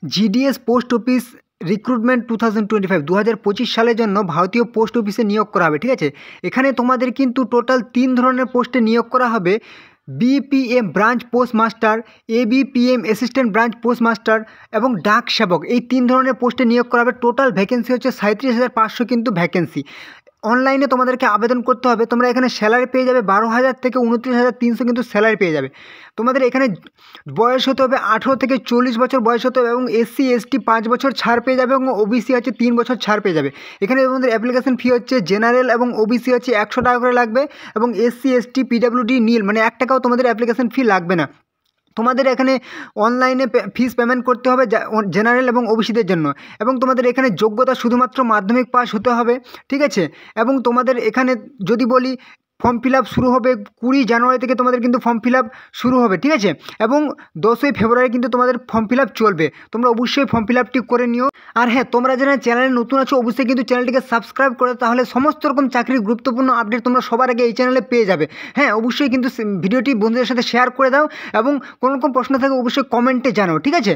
GDS post office recruitment 2025 সালের জন্য ভারতীয় পোস্ট অফিসে নিয়োগ করা হবে। ঠিক আছে, এখানে তোমাদের কিন্তু টোটাল 3 ধরনের পোস্টে নিয়োগ করা হবে। BPM branch post master, ABPM assistant branch post master এবং ডাক সেবক, এই 3 ধরনের পোস্টে নিয়োগ করা হবে। টোটাল ভ্যাকেন্সি হচ্ছে 37,500 কিন্তু ভ্যাকেন্সি। অনলাইনে তোমাদেরকে আবেদন করতে হবে। তোমরা এখানে স্যালারি পেয়ে যাবে 12,000 থেকে 29,300 কিন্তু স্যালারি পেয়ে যাবে। তোমাদের এখানে বয়স হতে হবে 18 থেকে 40 বছর বয়স হতে হবে এবং এসসি এসটি 5 বছর ছাড় পেয়ে যাবে এবং ওবিসি হচ্ছে 3 বছর ছাড় পেয়ে যাবে। এখানে তোমাদের অ্যাপ্লিকেশন ফি হচ্ছে জেনারেল এবং ওবিসি হচ্ছে 100 টাকা করে লাগবে এবং এসসি এসটি পিডাব্লিউডি নীল মানে 1 টাকাও তোমাদের অ্যাপ্লিকেশন ফি লাগবে না। তোমাদের এখানে অনলাইনে ফিস পেমেন্ট করতে হবে জেনারেল এবং ওবিসিদের জন্য এবং তোমাদের এখানে যোগ্যতা শুধুমাত্র মাধ্যমিক পাস হতে হবে। ঠিক আছে, এবং তোমাদের এখানে যদি বলি ফর্ম ফিল আপ শুরু হবে 20 জানুয়ারি থেকে তোমাদের কিন্তু ফর্ম ফিল আপ শুরু হবে। ঠিক আছে, এবং 10ই ফেব্রুয়ারি কিন্তু তোমাদের ফর্ম ফিল আপ চলবে। তোমরা অবশ্যই ফর্ম ফিল আপটি করে নিও। আর হ্যাঁ, তোমরা যারা চ্যানেলে নতুন আছো অবশ্যই কিন্তু চ্যানেলটিকে সাবস্ক্রাইব করে, তাহলে সমস্ত রকম চাকরির গুরুত্বপূর্ণ আপডেট তোমরা সবার আগে এই চ্যানেলে পেয়ে যাবে। হ্যাঁ, অবশ্যই কিন্তু ভিডিওটি বন্ধুদের সাথে শেয়ার করে দাও এবং কোনো রকম প্রশ্ন থাকে অবশ্যই কমেন্টে জানাও। ঠিক আছে।